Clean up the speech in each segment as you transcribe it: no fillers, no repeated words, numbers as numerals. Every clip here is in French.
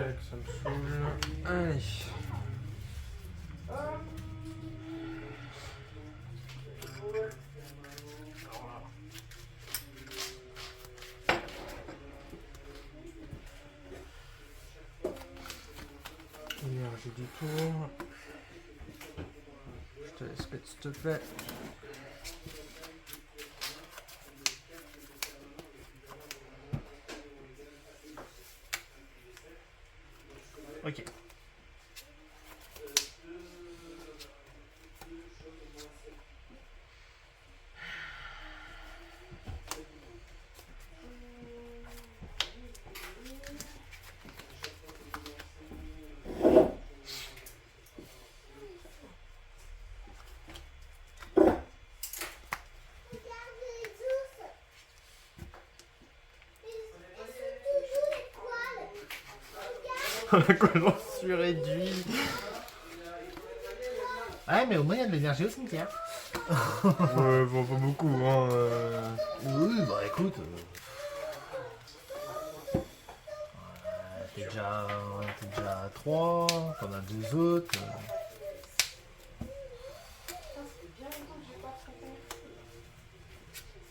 check, ça me saoule. Allez. Énergie du tour. Je te laisse mettre s'il te plaît. Ok. Comment je suis réduit. Ouais, mais au moins il y a de l'énergie au cimetière. Ouais, bon, pas beaucoup, hein. Oui, bah écoute. T'es déjà à 3, t'en as 2 autres.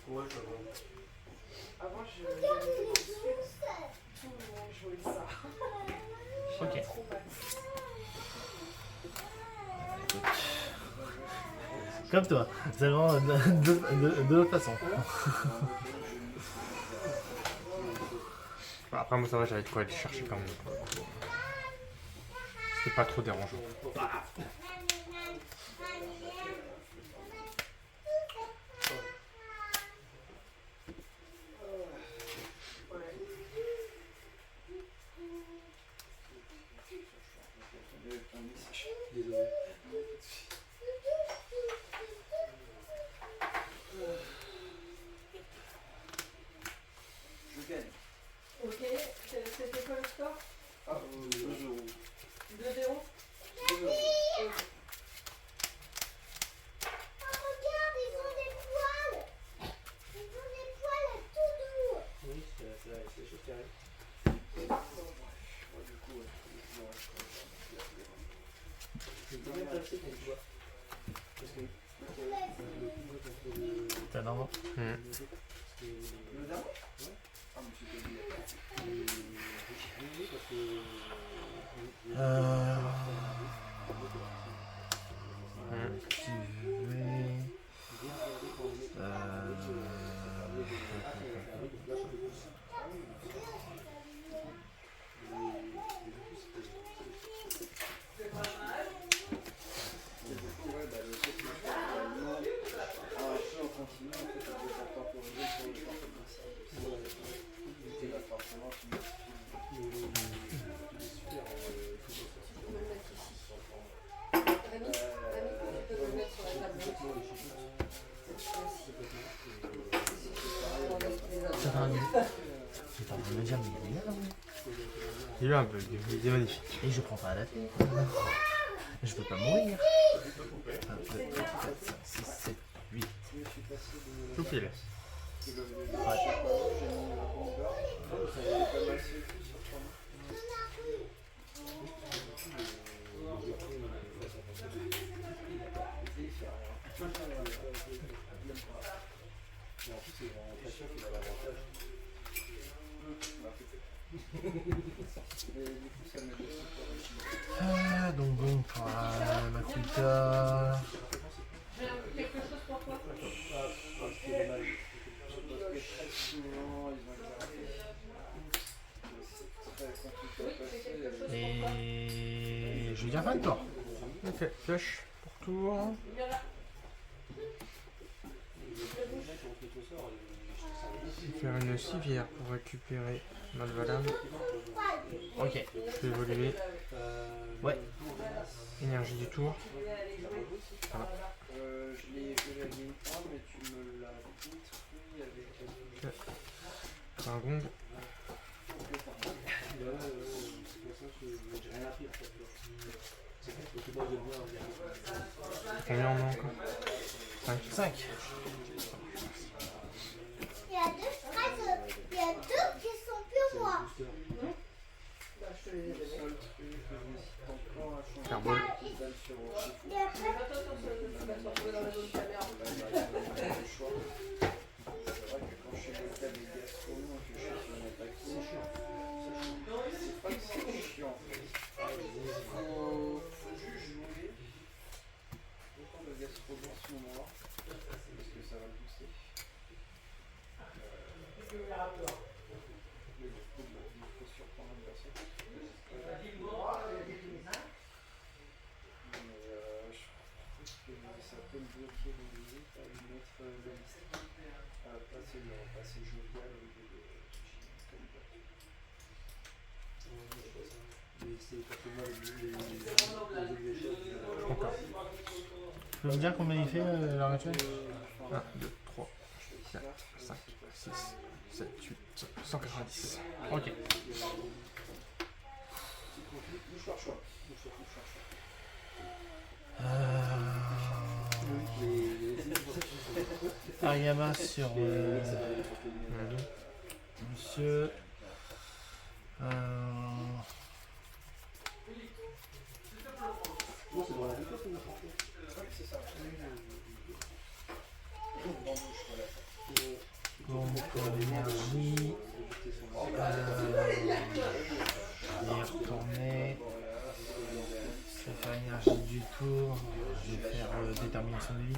Ouais, je vois. Avant, j'allais dans le sud. Tout le monde jouait ça. Ok. J'avais trop mal. Comme toi, seulement de l'autre façon. Après, moi, ça va, j'avais de quoi aller chercher quand même. C'était pas trop dérangeant. Désolé. Je gagne. Ok, c'était quoi le score? 2 euros. 2-0. 2 euros. Regarde, ils ont des poils. Ils ont des poils tout doux. Oui, c'est des choses qui arrivent. Du coup, c'est bien passé quand tu vois. Parce que T'as un enfant. le dernier? Ouais. Ah, mais c'était bien. Parce que. Activer. T'es en train de me dire, mais il est là, oui. Il y a eu un bug, il est magnifique. Et je prends pas à la tête. Je veux pas mourir. 1, 2, 3, 4, 5, 6, 7, 8. Tout pile. Donc bon, pour Makuta. J'ai quelque chose pour toi. Et je vais dire fin de tour. Ok, flush pour tour. Faire une civière pour récupérer Malvalade. Ok. Je vais évoluer. Ouais. Énergie du tour. Voilà. Je l'ai gagné 1, mais tu me l'as détruit avec. Un gong. Combien on a encore 5. 5. Il y a deux phrases, il y a deux qui sont pour moi. Bah, je te les ai Le donnés. seul truc que j'hésite encore à changer, Carbone. c'est les dalles sur Rochefort. Et après, Attention, ça va se retrouver dans la zone caméra. Là, il arrive à faire le choix. C'est vrai que quand je suis local et gastronomie et que je suis sur une attaque, c'est chiant. C'est pas que c'est chiant en fait. Faut juste jouer autant de gastro dans ce moment-là, parce que ça va le booster. Il faut surprendre l'adversaire. Mais ça peut me bloquer les limites à lui mettre la liste. À passer jovial au lieu de Encore. Tu peux me dire combien il fait à l'heure actuelle? 1, 2, 3, 4, 5, 6, 7, 8, 190. Ok. Ariama sur monsieur. Bombe d'énergie. Il est retourné. Je vais faire énergie du tour. Je vais faire détermination de vie.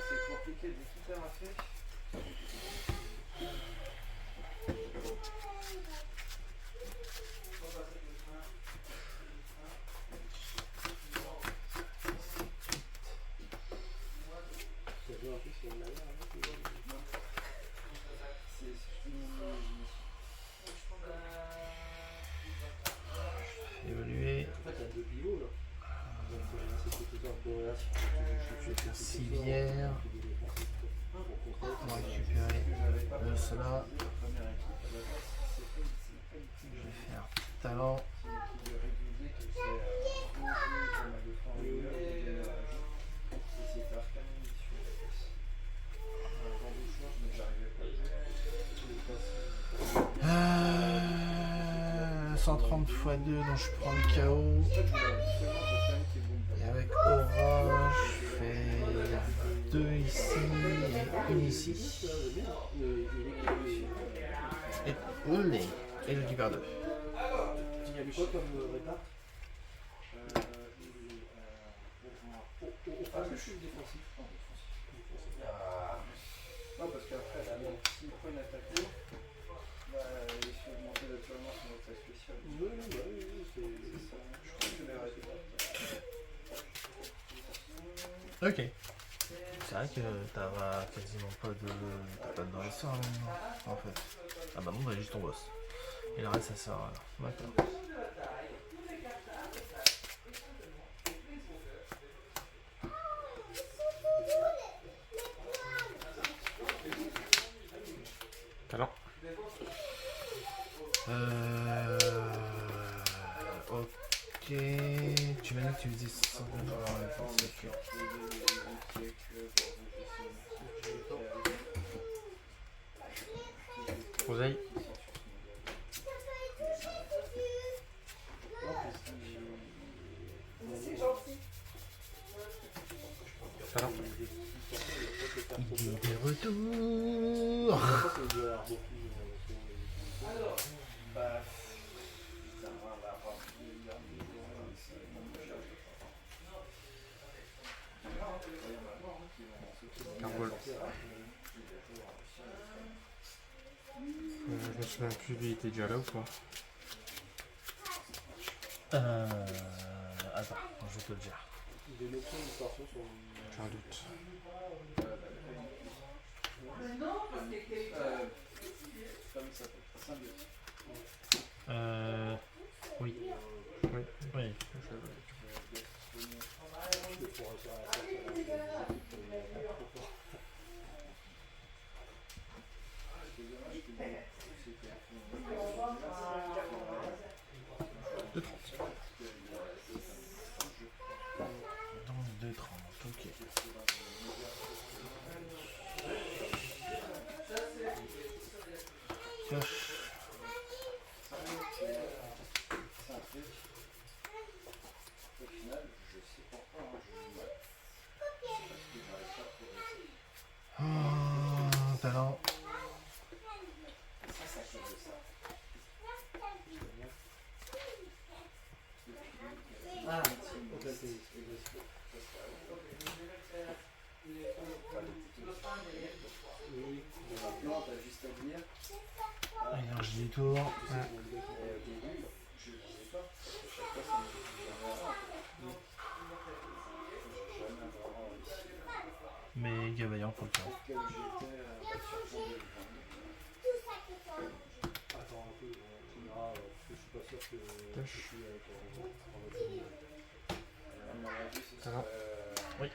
C'est compliqué, dès tout est fait. Évoluer. Je vais faire civière. On va récupérer cela. Je vais faire talent. Euh, 130 x 2, donc je prends le KO. Et avec Aura, je fais 2 ici et 1 ici. Et olé, et je récupère 2. Il y a quoi comme répart? Offensif, défensif. Non, parce qu'après, s'il prend une attaque lourde, il faut augmenter naturellement son attaque spéciale. Oui, C'est ça. Je crois que je vais arrêter là. Ok. C'est vrai que t'as quasiment pas de dresseur maintenant, en fait. Ah bah bon, bah juste ton boss. Et le reste ça sert à rien. D'accord. Talent. Ok. Tu m'as dit que tu faisais 100 c'est ok. Oseille. C'est gentil. Talent. Il est de retour. Carbone. Je me souviens plus, lui, il était déjà là ou pas? Attends, je vais te le dire. J'ai une option de distorsion sur J'ai un doute. Comme ça peut être symbiotique. Oui. Oui. Oui. De 30. pioche. C'est un truc. Au final, je sais pourquoi hein, je joue mal. C'est parce que j'arrive pas à progresser. Talent. Ça, c'est à cause de ça. Ah, ok, c'est Maintenant, t'as juste à dire. Énergie du tour. Et au début, je ne sais pas. À chaque fois, ça me dit jamais avant. J'ai jamais vraiment réussi. Mais Gavaillant pour le faire. Quel j'étais sur ton Attends un peu, on verra, parce que je suis pas sûr que je suis avec en mode à mon avis, ce Ça va? serait. Oui. En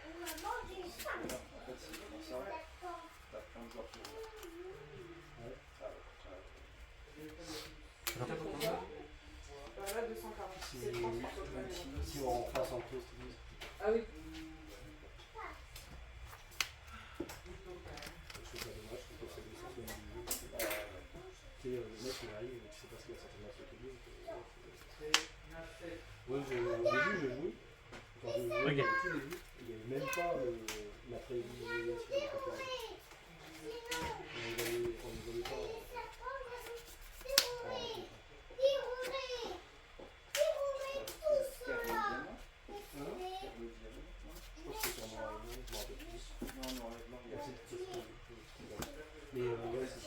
fait, c'est comme ça. T'as plein de joueurs qui jouent. Ouais. Là, 240. C'est le transport total. Si on repasse en close, Ah oui. je trouve ça dommage, je trouve que c'est des sens de mon jeu. Tu sais, le mec il arrive, tu sais pas ce qu'il va certainement se tenir. Ouais, au début, je jouais. Quand je jouais, Ok. au tout début, il n'y avait même pas la prévisualisation de côté. On ne voyait pas en je pense que c'est en noir et blanc, je m'en rappelle plus. Non, non, non, Il y a cette question. Mais ouais, c'est ça.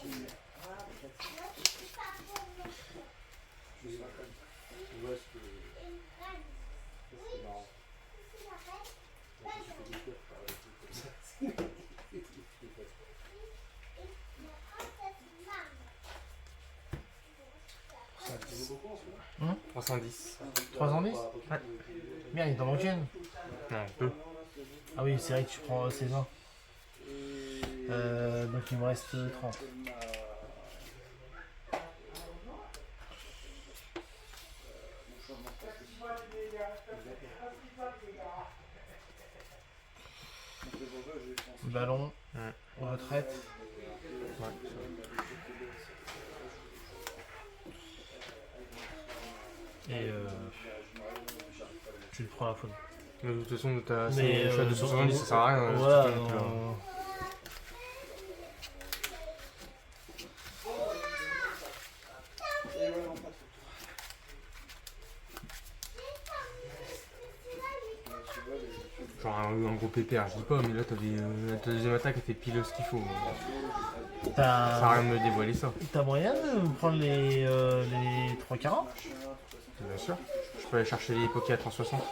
Je sais pas. Ouais, c'était marrant. Donc, je me suis fait découvrir par des trucs comme ça. Ça fait beaucoup en ce moment. 310. 310. Ouais. Merde, il t'en manque une. Non, un peu. Ah oui, c'est vrai que tu prends César. Donc il me reste 30. Ballon. Retraite. Et tu le prends à la faune. Mais de toute façon, t'as Mais, choix de 70, ça sert à rien. Voilà, surtout que, non. genre un gros pépère, je dis pas, mais là ta deuxième attaque elle fait pile ce qu'il faut. Ça sert à rien de me dévoiler ça. T'as moyen de prendre les 340? Bien sûr. Je peux aller chercher les Poké à 360.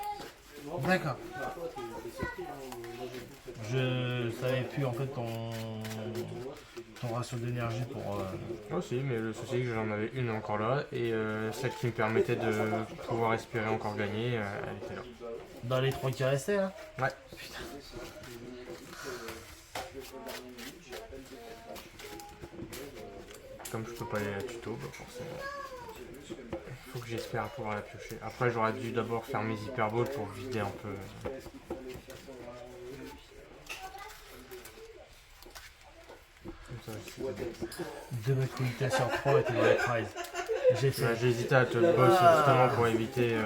D'accord. Je savais plus en fait ton ratio d'énergie pour. Moi aussi, mais le souci c'est que j'en avais une encore là, et celle qui me permettait de pouvoir espérer encore gagner, elle était là. Dans les 3 qui restaient hein. Ouais. Comme je peux pas aller à la tuto, bah forcément. Faut que j'espère pouvoir la piocher. Après j'aurais dû d'abord faire mes hyperballs pour vider un peu. Deux vacuités sur 3 étaient dans les prizes. J'ai fait. Ouais, j'ai hésité à te le boss justement pour éviter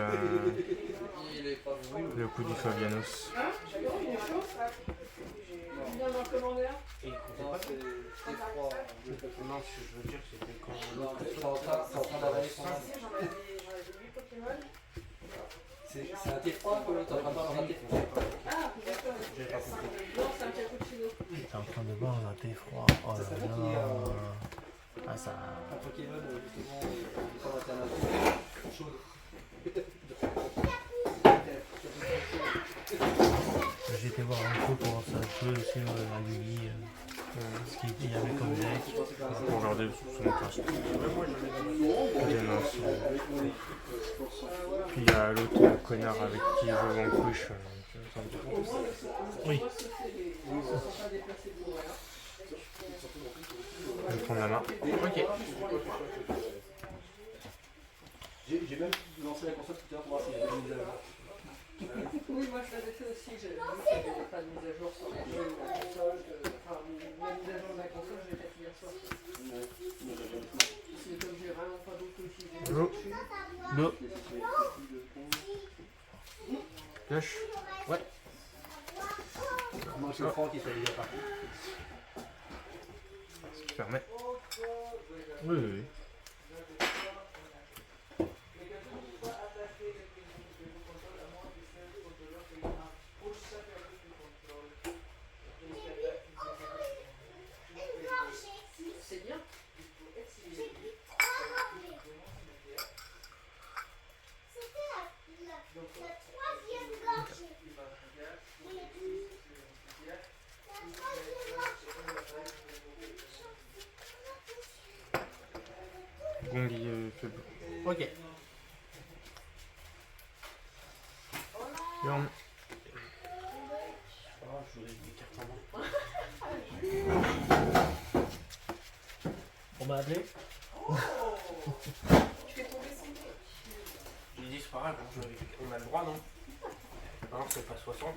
le coup du Fabianos. Il vient d'en commander un. Et il comptait pas Non, je veux dire, c'était quand. t'es en train d'avaler son âme. J'en avais 8 Pokémon. C'est un T3 que t'es en train de voir dans un T3. Ah, d'accord. J'ai pas compris. Non, c'est un cappuccino. T'es en train de boire un thé froid. Oh Ça serait là bien qu'il y ait là. Ah ça. un Pokémon justement sans alternative chaude. J'ai été voir un peu comment ça peut aussi à Yugi. Ce qu'il y avait comme deck. Pour regarder son classe. Puis il y a l'autre connard avec qui je joue en couche. Oui. Je vais prendre la main. Ok. J'ai même lancé la console tout à l'heure pour voir s'il y avait une mise à jour. Oui, moi je l'avais fait aussi. J'ai vu qu'il n'y avait pas de mise à jour sur le jeu ou la console. Enfin, la mise à jour de la console, je l'ai faite hier soir. Go. Pioche. Moi, c'est Franck qui soit déjà parti. Si tu permets. Oui, oui, oui. C'est bien. C'était la troisième gorgée. La troisième gorgée. Gong il faible. Ok. Bjorn. Ah, je voulais des cartes en main. On m'a appelé. Tu fais tomber son nez. J'ai dit, c'est pas grave, on a le droit, non? Non, c'est pas 60.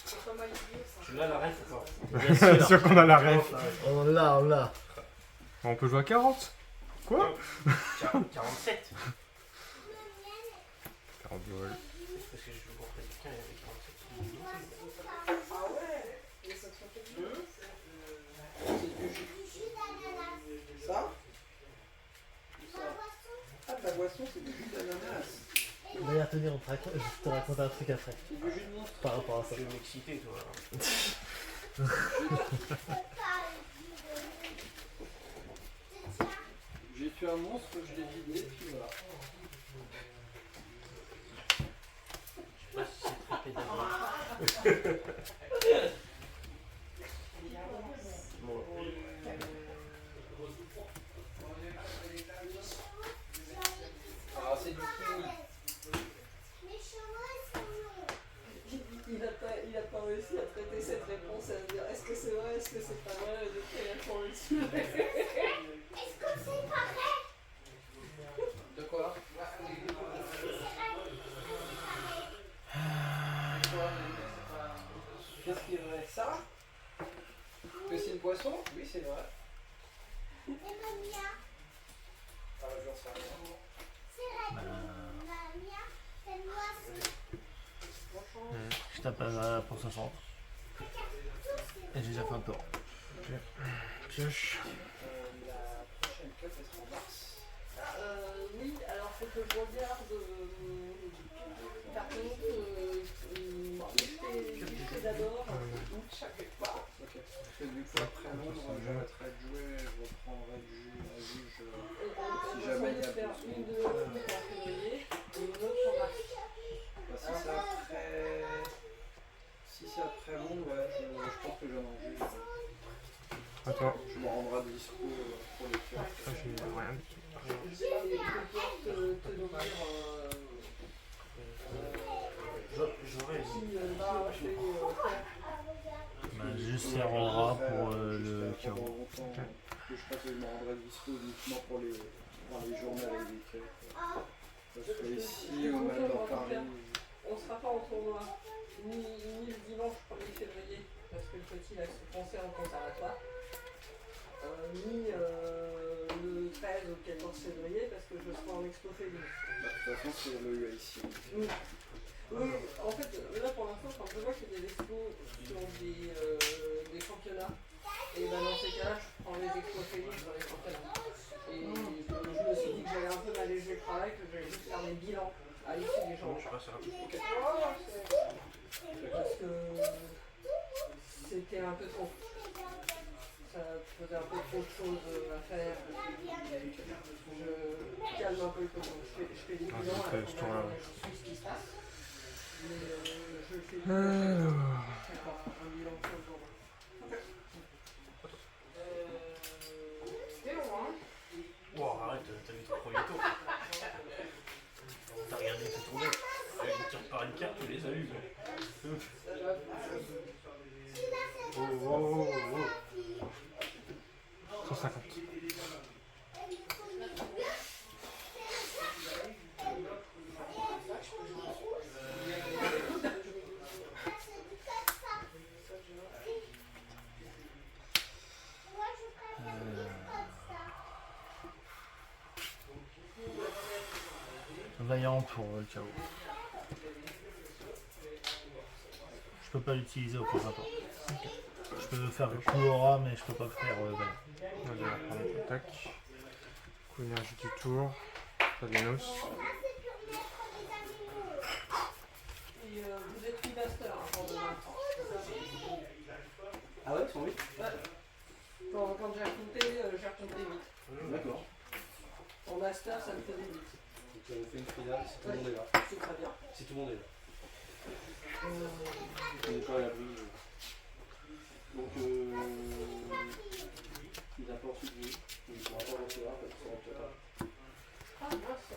C'est pas mal idiot ça. Tu l'as la ref ou pas? Bien Bien sûr qu'on a la ref. On l'a, on l'a. On peut jouer à 40. Quoi 47. 40 balles. Parce que je joue contre quelqu'un, il y avait 47. Ah ouais. Et ça te fait plaisir. Jus d'ananas. Ça La boisson. Ah, de la boisson, c'est du jus d'ananas. D'ailleurs, tenir, je te raconte un truc après. C'est du jus de monstre. Par rapport à ça. Tu veux m'exciter, toi. J'ai tué un monstre, je l'ai vidé, puis voilà. Je sais pas si c'est très pédagogique. Bon. Ah, c'est du kiwi. Mes cheveux sont longs. Il a pas réussi à traiter cette réponse et à dire est-ce que c'est vrai, est-ce que c'est pas vrai, de quelle réponse dessus. Est-ce que c'est pareil? De quoi? Qu'est-ce qui est vrai? Ça? Que c'est une poisson? Oui, c'est vrai. Et ma mia, Ah, j'en sais rien. c'est la mia, c'est une boisson. Je t'appellerai pour 60. Et j'ai déjà fait un tour. Pioche. La prochaine queue, elle sera en mars. Oui, alors faut que je regarde. Par contre, je fais d'abord. Je savais pas. Ok. Parce que du coup, après Londres, j'arrêterai de jouer, je reprendrai du juge. Si jamais il y a faire besoin. une de en février et une autre en mars. Bah, si c'est après Londres, ouais, je pense que j'en ai envie. À toi. Je me rendrai dispo pour les cœurs. Ah, j'ai rien du tout. Je vais peut-être te donner J'aurais si là je vais faire. Bah, juste faire en rat pour le chaos. chaos. Que je crois que je me rendrai dispo uniquement pour les journées avec des cœurs. Parce que ici, ou même dans Paris. On sera pas en tournoi ni le dimanche 1er février parce que le petit a son concert au conservatoire, ni le 13 ou 14 février parce que je serai en expo féline. De toute façon, c'est le UIC. Oui. Oui, en fait, là pour l'instant, quand je vois qu'il y a des expos sur des championnats, et ben dans ces cas-là, je prends les expos félines sur les championnats. Et je me suis dit que j'allais un peu m'alléger le travail, que j'allais juste faire mes bilans à l'issue des gens. je sais pas, c'est rapide. Parce que c'était un peu trop. Ça faisait un peu trop de choses à faire. Je calme un peu le coton. Je fais des bilans, je fais ce tour-là, ouais. je suis ce qui se passe. Mais je fais un bilan sur le jour. C'était long, hein? Wow, arrête, t'as vu ton premier tour. T'as regardé tes tournées. Tu repars une carte, tu les as eues. Oh, oh, oh, oh. 150. vaillant pour le chaos. Je peux pas l'utiliser au point rapport. Je peux faire le coup aura, mais je peux pas le faire vaillant. On va devoir prendre l'attaque. Coup énergie du tour. Fabianos. Et vous êtes mis master pour demain. Ah ouais, 108. Quand j'ai raconté 8. D'accord. En master, ça me faisait 8. Donc on fait une finale si tout le monde est là. C'est très bien. Si tout le monde est là. On n'est pas à l'abri. Donc il a pas ensuite joué. Il ne pourra pas recevoir parce qu'ils sont en total. Ah, mince.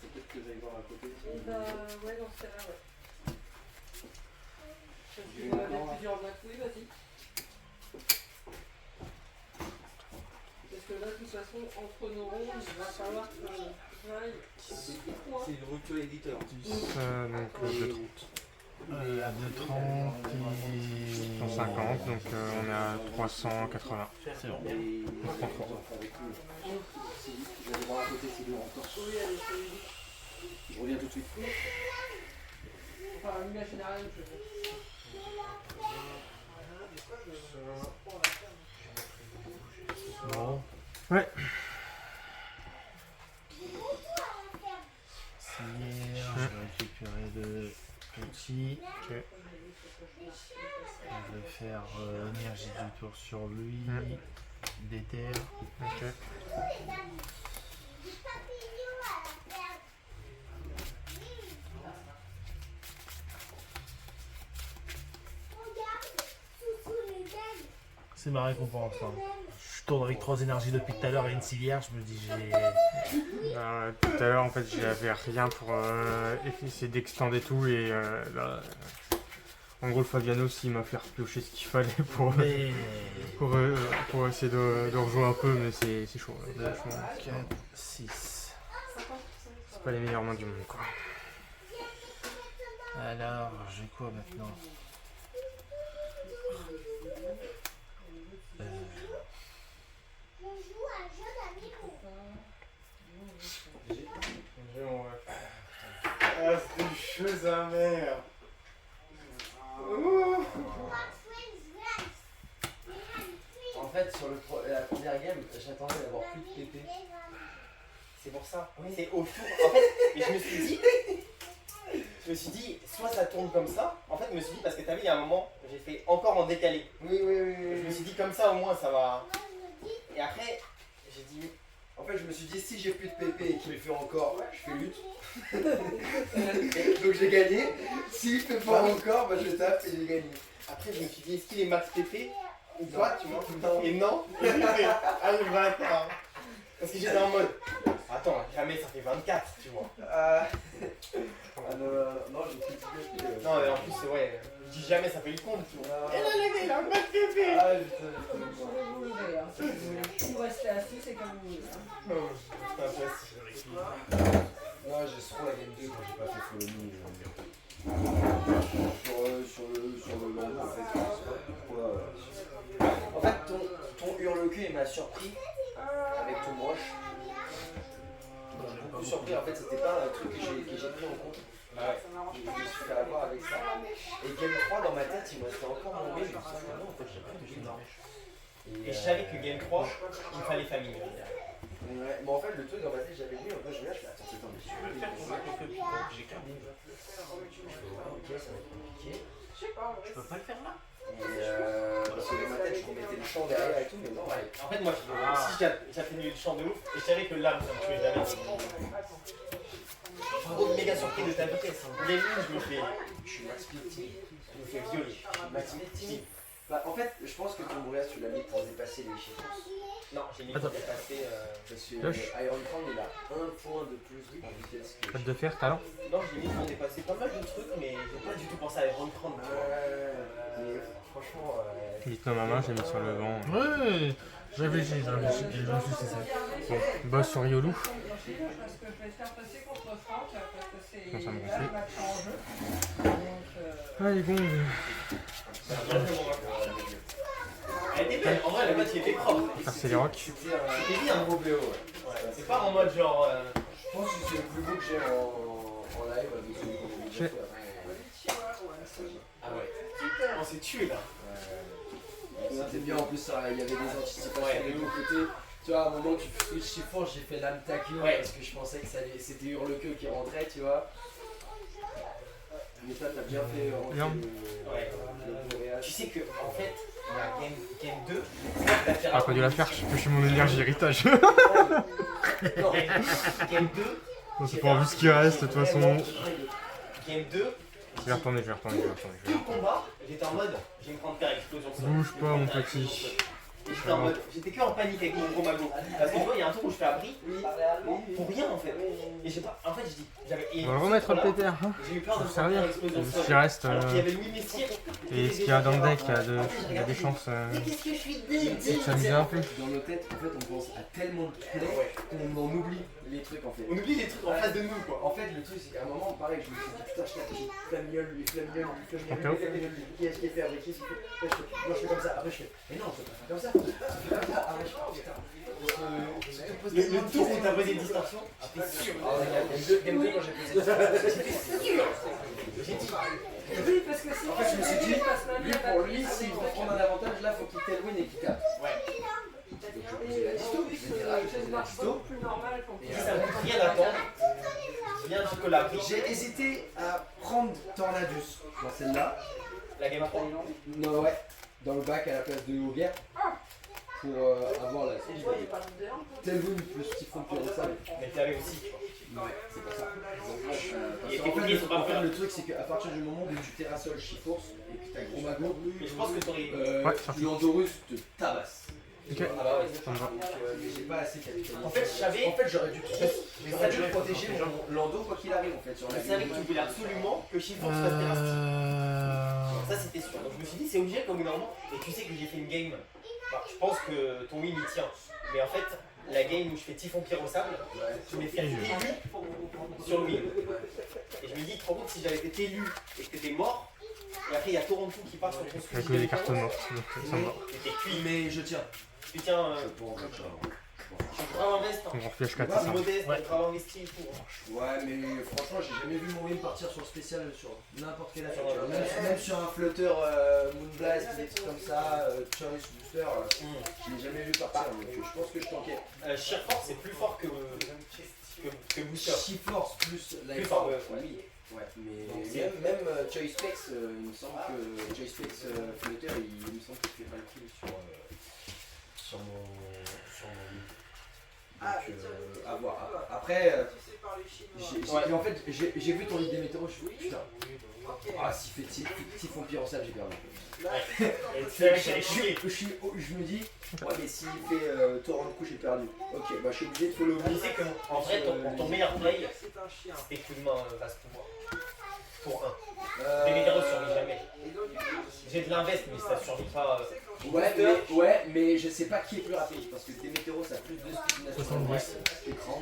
Peut-être que j'aille voir à côté. Et bah, ouais, dans ce cas-là, ouais. Parce J'ai qu'il y a plusieurs blagues. Oui, vas-y. Parce que là, de toute façon, entre nos rondes, il va falloir que j'aille 6 points. C'est une rupture éditeur. 10, donc 2,30. À 2,30 et... 150, donc on est à 380. C'est bon. Et avec lui. C'est lui qui va aller voir à côté s'il est encore. Oui, allez, je vais vite. Je reviens tout de suite. Enfin, l'image générale, je vais. Bon. Ouais. Si hier, je vais récupérer de petit. Ok. Je vais faire énergie du tour sur lui. Déter. Ok. Du papillon à la ferme. Regarde, sous les ailes. C'est ma récompense. Hein. Je tourne avec 3 énergies depuis tout à l'heure et une civière. Je me dis j'ai... Tout à l'heure, en fait, j'avais rien pour essayer d'extender tout et là, en gros, le Fabianos, il m'a fait repiocher ce qu'il fallait pour, Mais... pour essayer de rejouer un peu, mais c'est chaud. Là, franchement, 4, 6. c'est pas les meilleures mains du monde, quoi. Alors, j'ai quoi maintenant? On joue à un jeu d'amicaux. Ah, c'est une chose amère. En fait, sur la première game, j'attendais d'avoir plus de TP. C'est pour ça. C'est au tour. En fait, mais je me suis dit, soit ça tourne comme ça. En fait, je me suis dit, parce que t'as vu, il y a un moment, j'ai fait encore en décalé. Oui. Je me suis dit, comme ça, au moins, ça va. Et après, j'ai dit, En fait, je me suis dit, si j'ai plus de PP et qu'il le fait encore, je fais lutte. Donc j'ai gagné. S'il fait pas encore, bah je tape et j'ai gagné. après, je me suis dit, est-ce qu'il est max TP ou Non. pas, tu vois? Et non, et j'ai fait, ah, le bâtard. Parce que j'étais en mode, attends, jamais ça fait 24, tu vois. Non, j'ai plus de PP. Non, mais en plus, c'est vrai, je dis jamais ça fait le compte, tu vois. Ah, Et là, le gars, il a max TP. ah, putain. Vous voulez, hein. Vous restez assis, c'est comme vous voulez. Hein. Non, c'est impossible. Non, j'ai trop la game 2 quand j'ai pas fait Follow Me. Sur le landau, en fait. Je sais pas pourquoi. En fait, ton hurle-cul, il m'a surpris avec ton moche. Je suis beaucoup surpris, en fait, c'était pas un truc que j'ai pris en compte. Je me suis fait avoir avec ça. Et Game 3, dans ma tête, il me restait encore mon B. Je me suis dit, non, en fait, j'ai pris du Game. Et je savais que Game 3, il me fallait famille. Ouais, mais en fait, le truc dans ma tête, j'avais vu, en fait, je me dis, attends, c'est Je vais faire tomber quelques piquants que j'ai gardés. Ok, ça va être compliqué. Je peux pas le faire là? parce que dans ma tête, je remettais le champ derrière et tout, mais non, Ouais. En fait, moi, si j'atténuais le champ de ouf, et je savais que l'arme, ça me tuait jamais. Je suis trop méga surpris de ta vitesse. Les lignes, je me fais max splitting. Je me fais violer. Max splitting. Bah, en fait, je pense que ton brouillard, tu l'as mis pour dépasser les chiffres. Non, j'ai mis pour dépasser. Parce que Loche. Iron Crown, il a un point de plus en vitesse que. Faites de fer, talent. Non, j'ai mis pour dépasser pas mal de trucs, mais j'ai pas du tout pensé à les rendre 30. Mais franchement. Dites-moi ma main, j'ai mis sur le vent. Ouais, j'ai réfléchi, c'est ça. Bon, boss sur Yolu. Parce que je vais faire passer contre Franck, parce que c'est Non, ça me là gonfle. le match en jeu. Donc, Allez, bon. Elle était belle, en vrai, la boîte, il était propre. Faire c'est les rocs. C'était bien. Gros BO, ouais. Ouais, c'est pas en mode genre. pense que c'est le plus beau que j'ai en live avec celui qu'on a déjà fait. Ouais. Ah ouais. Super. On s'est tué là. C'était bien en plus, ça, il y avait des anticipations de l'autre côté. Tu vois, à un moment tu switch chiffon, j'ai fait l'âme taquille parce que je pensais que c'était Hurle-Queue qui rentrait, tu vois. Mais toi t'as bien fait rentrer Bien. le Boréal. Tu sais que en fait, il y a game 2. Ah, pas dû la faire, je fais mon énergie héritage. Non, game 2. Bon, c'est pas vu ce qui reste, de toute façon. Game 2. Je vais retourner. Tout le combat, j'étais en mode, je vais me prendre faire explosion. Bouge pas, mon petit. Et j'étais en mode, j'étais que en panique avec mon gros magot. Parce que tu vois, il y a un tour où je fais abri, pour rien en fait. Et j'ai pas, en fait, je dis, j'avais. On va le remettre le PTR. Hein. J'ai eu peur de me Ça prendre va faire bien. explosion Ce sol. qui reste. Alors qu'il y avait Louis Messier. Et ce qu'il y a dans le deck, il y a des chances Mais qu'est-ce que je suis de s'amuser un peu. Dans nos têtes, en fait, on pense à tellement de play qu'on en oublie les trucs en fait. On oublie les trucs en face de nous quoi. En fait, le truc, c'est qu'à un moment, pareil, je me suis dit, putain, je tape, j'ai Flamiol, lui, qui est-ce qui est fait avec qui est-ce qui fait. Moi, je fais comme ça, après, je fais, mais non, je peux pas faire comme ça. Je fais comme ça, après, je fais, oh putain. Le tour où t'as posé une distorsion, j'étais sûr. Game 2, quand j'ai posé ça, J'étais sûr. J'ai dit, Oui, parce que sinon, en fait, je me suis dit, passe ma vie lui, à pour taper lui, sur s'il les veut mecs. prendre un avantage, là, faut qu'il tel win et qu'il tape. ouais. C'est la disto, je vais dire, là, je Ça fais ne la marche pas disto. plus normal quand Et Ça ne coûte rien d'attendre. Viens du collab. J'ai hésité à prendre Tornadus dans celle-là. La game 3. Non, ouais, dans le bac à la place de Auguerre. Pour avoir la tu vois, il est pas dedans. Telvoon plus Typhon Pyrrhosal. Mais t'avais aussi, tu vois. Ouais, c'est pour ça. Et En fait, les sont pas prêts. le truc, c'est qu'à partir du moment où tu terrassoles Chiforce et que t'as Gros Mago, Mais je pense que t'aurais. Ouais, ça fait. Landorus te tabasse. Ok. Ah bah ouais. Ça me va. Donc, j'ai pas assez capitalisé. En fait, je savais. En fait, j'aurais dû protéger mon Lando quoi qu'il arrive en fait. Sur Je la savais que tu voulais absolument que Chiffon se fasse terrastique. Ça c'était sûr. Donc je me suis dit c'est obligé comme normalement. Et tu sais que j'ai fait une game. Bah, je pense que ton win il tient. Mais en fait, la game où je fais Typhon Pierre au sable, je m'ai fait élu sur le win. Et je me dis, tu te rends compte si j'avais été élu et que t'étais mort, et après il y a Toronto qui part sur ton J'ai que des cartes mortes, donc ça me va. T'étais cuit. Mais je tiens. Tu tiens. Je peux en faire ça. Je suis grave investi. On refait Je H4, suis c'est ça. modeste, Ouais. grave investi et tout. Ouais, mais franchement, j'ai jamais vu mon win partir sur le spécial sur n'importe quelle affaire. Sur, Même sur un flotteur Moonblast, des trucs comme ça, Choice Booster, je l'ai jamais vu partir. Donc je pense que je tankais. Sheer Force c'est plus fort que Booster. Shift-Force plus Plus Life fort, Force, ouais. oui. Ouais, mais Donc, c'est- même Choice Specs, il me semble que Choice Specs Flotteur, il me semble qu'il fait pas le kill sur mon win. Donc à voir. Après, en fait, j'ai vu ton lit des météos, je suis putain. Ah, s'il fait Typhon Pyrrhosal, j'ai perdu. Et tu sais, j'allais chier. Je me dis, ouais, mais s'il fait torrent de coup, j'ai perdu. Ok, bah je suis obligé de follow Tu sais que en vrai, ton meilleur play, c'était coup de main vaste pouvoir. Pour 1. Des météros survivent jamais. J'ai de l'invest, mais ça survit pas. Ouais, mais je sais pas qui est plus rapide parce que Démétéros a plus de speed 70. écran.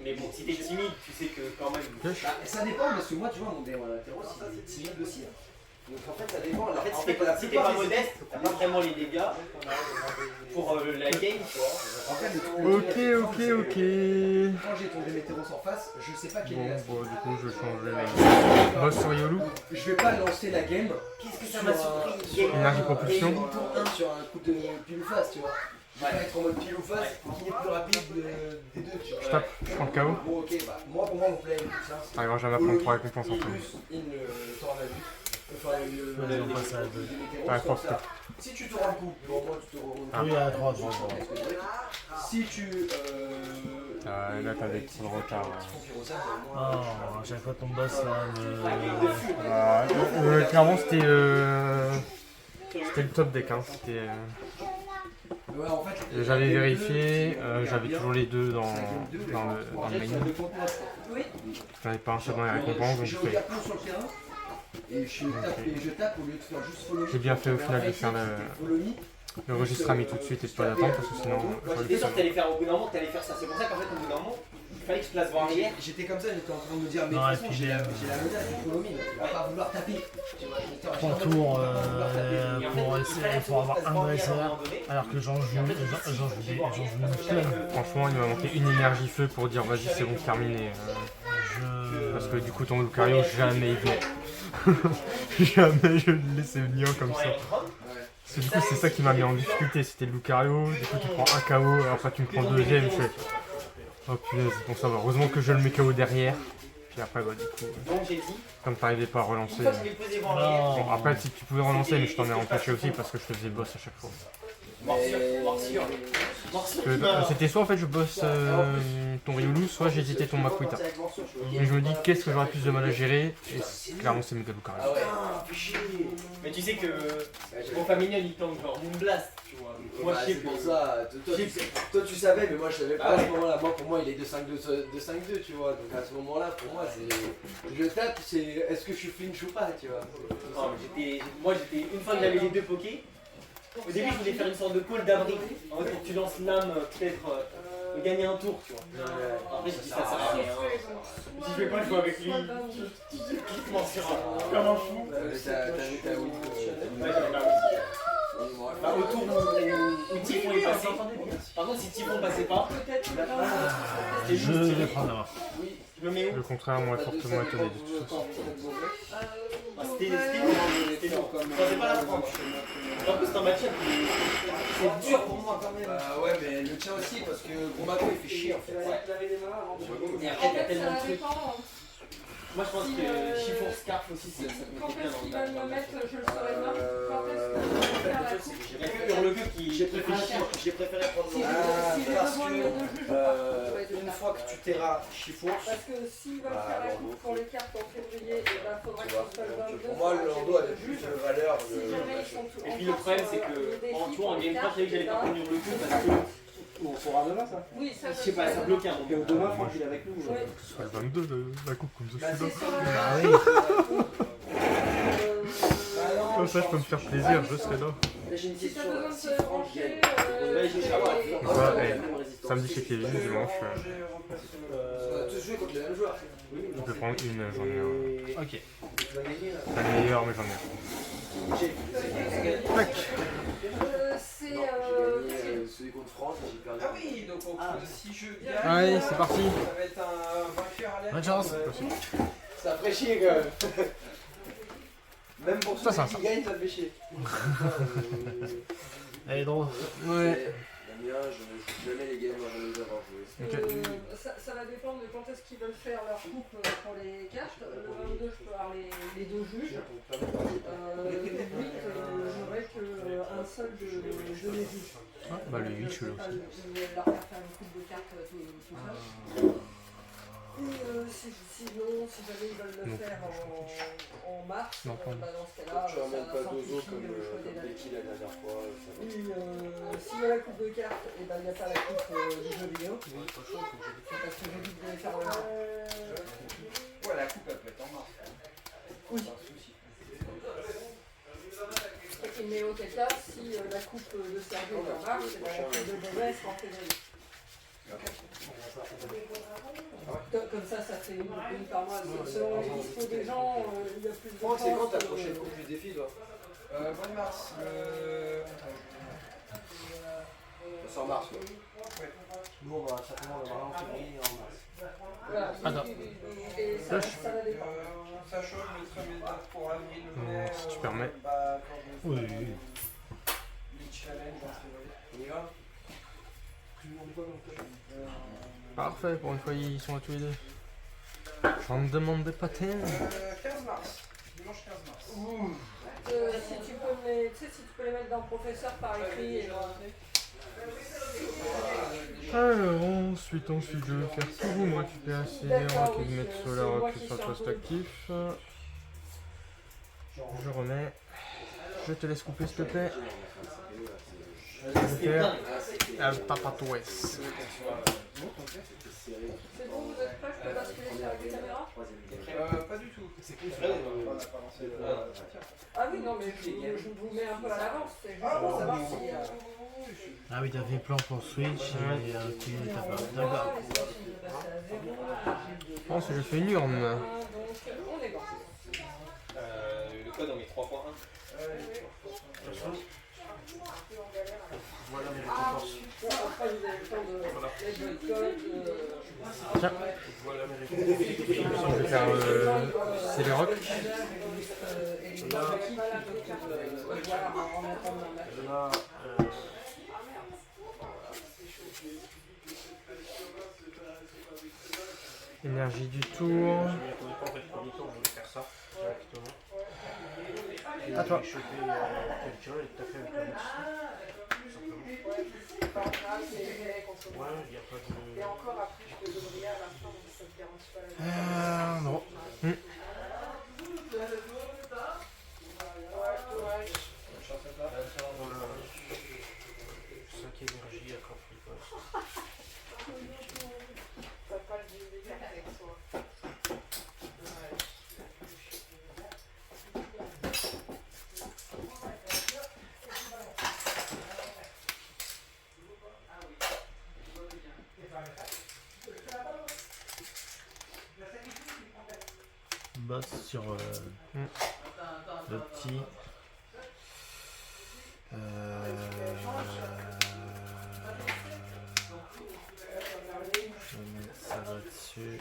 Mais bon, si t'es timide, tu sais que quand même. Bah, ça dépend parce que moi, tu vois, mon Démétéros il est timide aussi. Donc en fait, ça dépend. En fait, En si t'es pas modeste, t'as pas vraiment les dégâts pour la game, tu vois. En fait, le truc, Ok. quand j'ai ton Démétéros en face, je sais pas quel Bon, est la bon, du coup, je vais changer boss sur Yolu. Je vais pas lancer la game. Qu'est-ce que ça m'a surpris? Énergie propulsion. Tour 1 sur un coup de pile ou face, tu vois. Je vais pas être en mode pile ou face, qui est plus rapide des deux, tu vois. Je tape, je prends le KO. Bon, ok, bah, pour moi, mon play, c'est ça. T'arriveras jamais à prendre 3 récompenses en tout. Plus in le Tornadus. Enfin, Allez, on passe à la deux. Ouais, comme profite. ça. Si tu te rends le coup, bon, moi, tu te rends le coup. Ah. Oui, à droite, Si tu. Ah, là, t'as des petits retards. Ah, à chaque fois ton boss Clairement, c'était le top deck. Hein. C'était, Ouais, en fait. j'avais vérifié, j'avais toujours les deux dans le main. Oui. J'en avais pas un seul dans les récompenses, donc Je je fais. regarde plus sur le terrain. Et je tape au lieu de faire juste follow me. J'ai bien fait au final de faire Follow me. le registre ami tout de suite et de pas d'attendre parce que sinon j'aurais J'étais pu sûr que t'allais faire au bout d'un moment, t'allais faire ça. C'est pour ça qu'en fait, au bout d'un moment, il fallait que je place devant arrière. J'étais comme ça, j'étais en train de me dire, mais de Non, toute et façon, puis j'ai la menace du follow me. On va pas vouloir taper. Tu vois, j'étais en 3 train de me dire, tours on va pas vouloir taper. pour pour avoir un vrai SLR, alors que j'en joue plein. Franchement, il m'a manqué une énergie feu pour dire vas-y, c'est bon, terminé. Parce que du coup, ton Lucario, jamais il venait. Jamais je le laissais venir comme ça. Parce que du coup, c'est ça qui m'a mis en difficulté. C'était le Lucario, du coup, tu prends un KO, après tu me prends le deuxième. Je fais oh punaise, bon ça va. Heureusement que je le mets KO derrière. Puis après, bah, du coup, comme t'arrivais pas à relancer. Bon, après, si tu pouvais relancer, mais je t'en ai empêché aussi parce que je te faisais boss à chaque fois. C'était soit en fait je bosse ton Riolu, soit j'hésitais ton Makuita. Et je me dis qu'est-ce que j'aurais plus de mal à gérer, et clairement c'est Mega Lucario. Ah ouais. Mais tu sais que mon familial il tank genre Moonblast, tu vois. Moi je sais pour ça. Toi tu savais, mais moi je savais pas à ce moment-là. Moi pour moi il est de 5-2, tu vois. Donc à ce moment-là, pour moi c'est. Je tape, c'est est-ce que je suis flinch ou pas, tu vois. Moi j'étais. Une fois que j'avais les deux pokés, au début je voulais faire une sorte de call d'abri. En fait pour que tu lances l'âme, peut-être gagner un tour, tu vois. Après je dis ça sert à rien. Si je vais pas jouer avec lui, je m'en sers comme un fou. T'avais ta win. Ouais, j'avais pas bah, au tour où Typhon est passé. Par contre, si Typhon passait pas, Je vais prendre la main. je me mets où? Le contraire, moi, fortement étonné de toute façon. C'était dur. Je pensais pas la prendre. En plus, c'est un match-up. C'est dur pour moi quand même. Ouais, mais le tien aussi, parce que Gromako il fait chier en fait. Et après, il y a tellement de trucs. Moi, je pense que Chiffon Scarf aussi, ça me mettait bien dans le va me mettre, je le saurai bien. Quand est-ce que je vais faire la coupe? Il y a que Hurle-Queue qui. J'ai préféré prendre Parce que une fois que tu terras Chiffon, parce que s'ils veulent faire la coupe pour les cartes en février, il faudra que ce soit le 22. pour moi le Lando avait plus de valeur. Et puis le problème, c'est que en tour, en game 3, je savais que j'allais pas prendre Hurle-Queue parce que. On saura demain ça. Oui, ça Je sais pas, ça bloquait un Donc moment. demain, Franck il est avec nous. Ouais. Ce sera le 22 de la coupe, comme ça je suis là. Comme ça je peux me faire plaisir, je serai là. J'ai une Si t'as question. besoin de Si se Franck brancher, gagne, Donc là, samedi chez Kevin, dimanche, on a tous joué contre les mêmes joueurs. je peux prendre une, j'en ai un. Ok. Pas le meilleur, mais j'en ai un. Tac. c'est Celui contre France, j'ai perdu. Ah oui, donc si je gagne, Allez, c'est parti. ça va être un vainqueur à la Bonne chance. Ça ferait chier quand même. Même pour Ça, ceux ça. qui gagnent, ça fait chier. Allez, drôle. Ouais. La mienne, je ne joue jamais les games avant de les avoir joués. ça va dépendre de quand est-ce qu'ils veulent faire leur coupe pour les cartes. Le 22, je peux avoir les deux juges. Le 8, j'aurais qu'un seul de mes juges. Bah le 8 je suis là aussi. Leur faire faire une coupe de cartes tout seul. Et sinon, si jamais ils veulent le faire en mars, dans ce cas-là, Tu ramènes pas Dozo simplifie comme le choix des dates. Becky la dernière fois. Et s'il y a la coupe de cartes, et ben il n'y a pas la coupe du jeu vidéo. Parce que j'ai dit de les faire le mars. Ouais, la coupe elle peut être en mars. Oui. Mais auquel cas, si la coupe de Sergio est en mars, et ben la coupe de Bobet sera en février. Comme ça fait une par mois. Selon les dispos des gens, il y a plus de Franck, c'est quand ta chances, prochaine coupe du défi, toi? Mois de mars. C'est en mars, quoi. Nous on va certainement le voir en février et en mars. Voilà. Attends. Et ça va dépendre. Sachant que je mettrai mes dates pour avril, mai. Si tu permets. Bah, quand je Oui. fais les challenges en février. On y va? Parfait, pour une fois ils sont à tous les deux. J'en demande pas tant. 15 mars. Dimanche 15 mars. Si tu peux les mettre dans le professeur par écrit et Alors ensuite je vais faire tout vous me récupérer ces D'accord, qui oui, mettent c'est Solar moi qui qui soit suis un post peu- actif. Je remets. Je te laisse couper s'il te plaît. Je vais faire un papatouès. C'est bon, vous êtes prêts? Je peux basculer sur la caméra? Pas du tout. C'est On n'a pas lancé le Ah oui, non, mais je vous mets un peu à l'avance. C'est juste pour savoir si. Ah oui, t'as fait plan pour Switch et tu t'as pas. D'accord. Je pense que je fais une urne. Donc, on est bon. le code on met 3.1. Voilà mes récompenses. Bon, après, vous avez le temps de mettre votre code. Tiens. Voilà mes récompenses. Je vais faire c'est les rocs. Et les barres d'équipe, plutôt que de voir en remettant dans le match. Là, Énergie du tour. je m'y attendais pas en fait. Premier tour, je voulais faire ça directement. Et À toi. j'ai chopé quelqu'un et taper avec le mouse. C'est pas grave, c'est les contre moi. Ouais, il n'y a pas de. Et encore après, je peux donner à la fin, donc ça ne dérange pas la Non. Ouais, dommage. Voilà. 5 énergie à camp free post. T'as pas le début avec toi. Boss sur le petit. Je vais mettre ça là-dessus.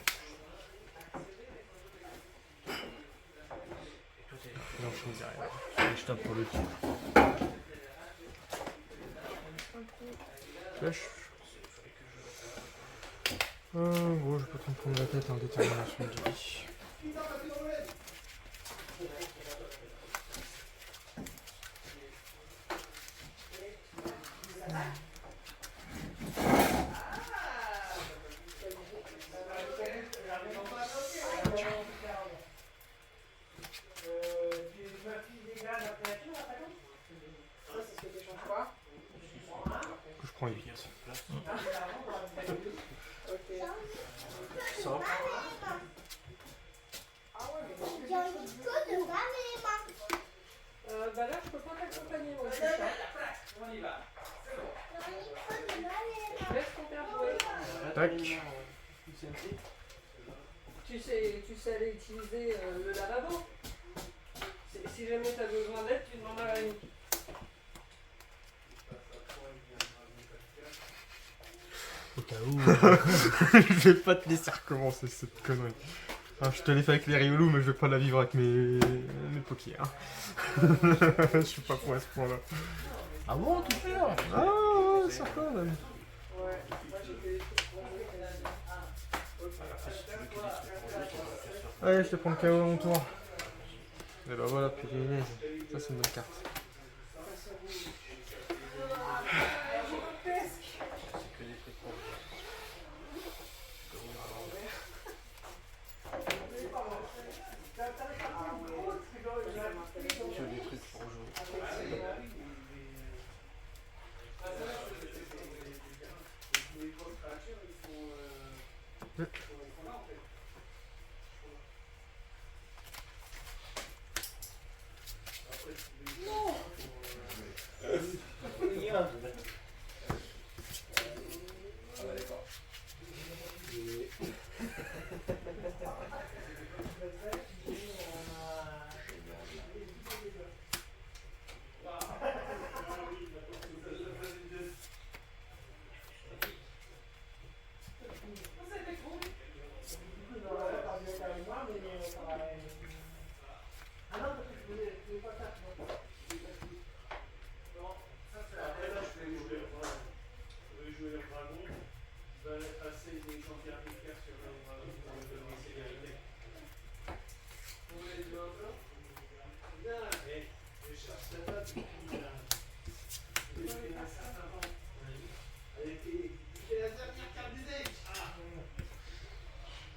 Non, je dis rien. Et je tape pour le dessus. Flèche. Gros, je peux te prendre la tête en détermination de vie. Que je prends 8. Ça. Il y a une code de laver les mains. Bah là, je peux pas t'accompagner, moi, c'est ça. Il y a une code de laver les mains. Laisse ton père jouer. Tac. Tu sais aller utiliser le lavabo. Si jamais tu as besoin d'aide, tu demandes à Rémi. Au cas où. Je vais pas te laisser recommencer cette connerie. Ah, je te l'ai fait avec les Riolou, mais je vais pas la vivre avec mes pokés. Hein. Je suis pas pour à ce point-là. Ah bon, tout sûr? Ah ouais, ça quand même. Ouais, moi j'ai fait des trucs pour jouer. Allez, je te prends le KO à mon tour. Et bah voilà, puis les ça c'est une bonne carte. C'est que des trucs pour jouer. Que des trucs pour jouer.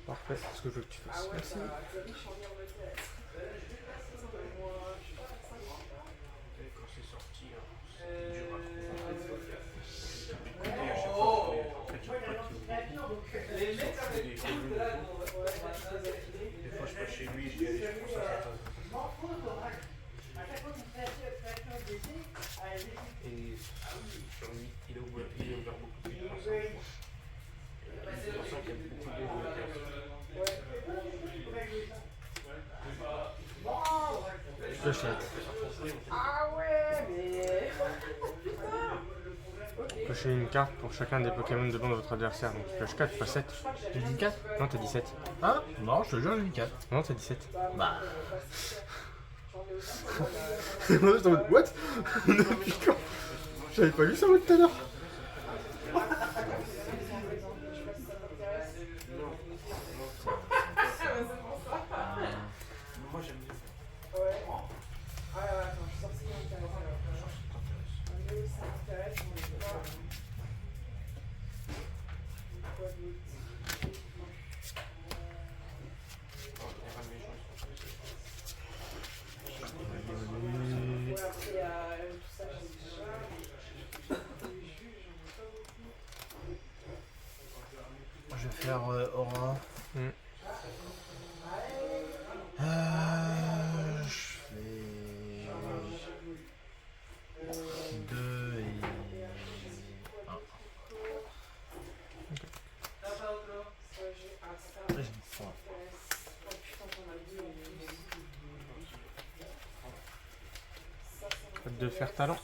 Parfait, c'est ce que je veux que tu fasses. Merci. Quand c'est sorti, c'est dur à trouver. J'ai à chaque fois, en fait, j'ai pas de des fois, je passe chez lui, je dis allez, je prends ça, ça passe. Et sur lui, il a ouvert beaucoup de choses. C'est pour ça qu'il y a beaucoup de Fléchette. Ah ouais, mais Piocher une carte pour chacun des Pokémon de banc de votre adversaire. Donc tu pioches 4, pas 7. J'ai dit 4. Non, t'as 17. Hein? Non, je te jure, j'ai dit 4. Non, t'as 17. Bah. Moi j'étais en mode what? Depuis quand? J'avais pas lu ça moi tout à l'heure. Moi j'aime bien. Ouais. Ah, attends, je sors ce qui m'intéresse alors. Ça m'intéresse, on est pas. Quoi d'autre? En général, mes gens ils sont stressés. Ouais, après il y a tout ça, j'ai déjà. Les jus, j'en ai pas beaucoup. Je vais faire Aura. Mm. Je fais 2 et 1. Ouais, j'ai ça. Après, j'ai dit 3. Oh putain, j'en ai deux en plus. Ça De faire talent.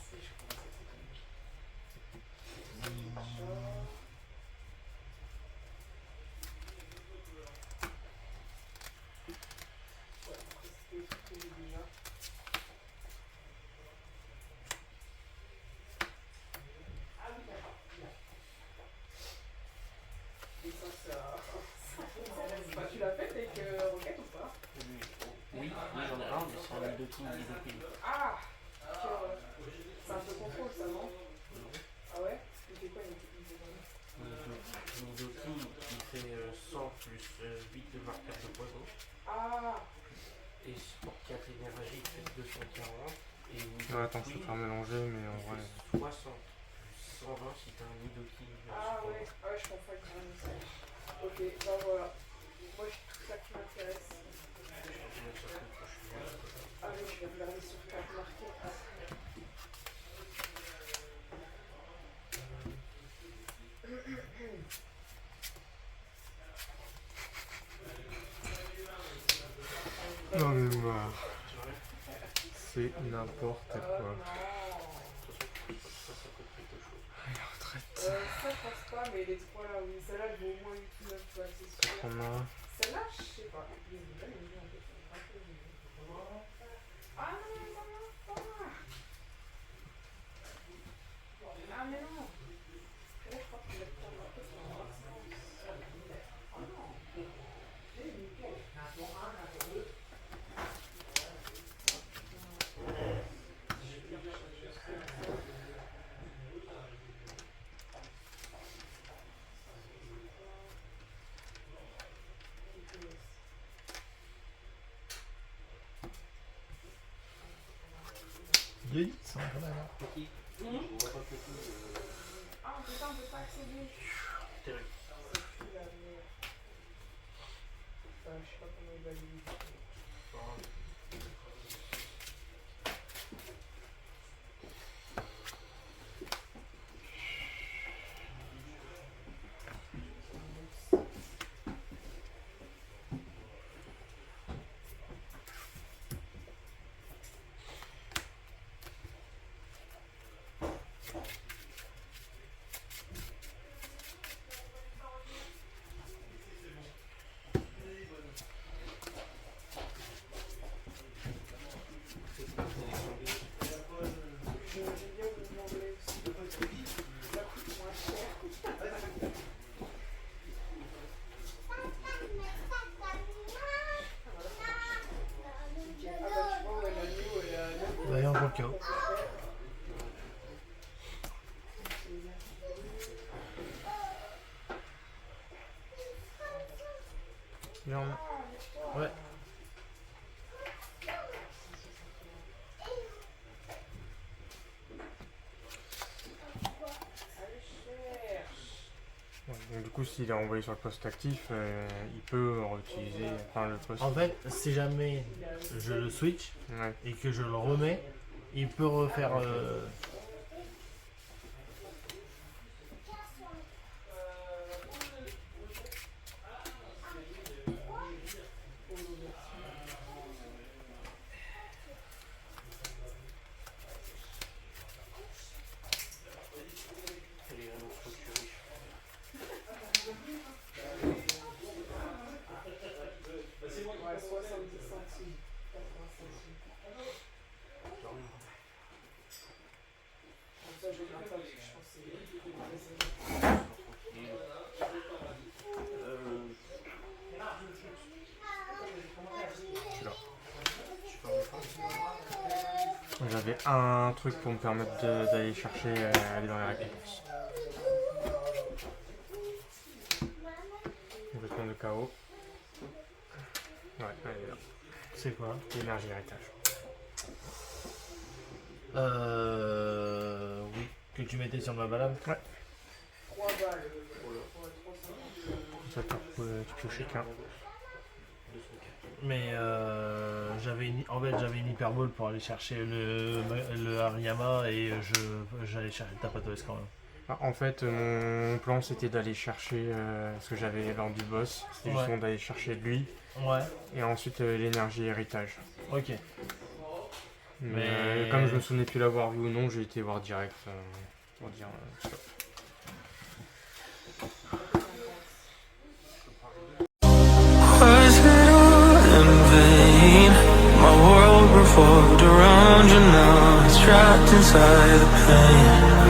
Tu l'as fait avec Rocket ou pas? Oui, j'en ai un, mais c'est un Nidoking Nidoking. Ah! C'est un peu contrôle ça, non? Ah ouais? Il fait quoi une Nidoking, il fait 100 plus 8 de marqueur de poison. Ah! Et pour 4 énergies, il fait 240. Et Ouais, attends, je peux faire mélanger, mais en vrai. 60 plus 120 si t'as un Nidoking. Ah ouais, je confonds avec un message. Ok, bah voilà. Moi j'ai tout ça qui m'intéresse. Ah oui, je vais regarder sur carte marquée. Non mais marre. C'est n'importe quoi. Ça je pense pas, mais les trois là, oui. Celle-là elle vaut au moins 8 ou 9 balles, c'est sûr. On a. Celle-là, je sais pas. Ah non, non, non, non, pas. Ah mais non. Là, je crois que je vais prendre un peu sur le sens. Ah non. Yélis, c'est un peu mal. Ah putain, on peut pas accéder. Terrible. C'est plus la merde. Enfin, je sais pas comment il va lui. D'ailleurs, pour le chaos. Viens. Ouais. Donc du coup, s'il est envoyé sur le poste actif, il peut réutiliser enfin, le poste. En fait, si jamais je le switch Ouais. et que je le remets, il peut refaire. Et J'avais un truc pour me permettre d'aller chercher, aller dans les récompenses. Complètement de chaos. Ouais, elle est là. C'est quoi? L'énergie héritage. Oui. Que tu mettais sur ma balade? Ouais. Ça tu peux piocher qu'un. Mais j'avais une hyperbole pour aller chercher le Hariyama et j'allais chercher le Tapatoès quand même. Ah, en fait, mon plan c'était d'aller chercher ce que j'avais lors du boss. C'était Ouais. justement d'aller chercher lui Ouais, et ensuite l'énergie héritage. ok. Mais Mais- comme je me souvenais plus l'avoir vu ou non, j'ai été voir direct pour dire stop. Was it all in vain? My world revolved around you, now it's trapped inside the pain.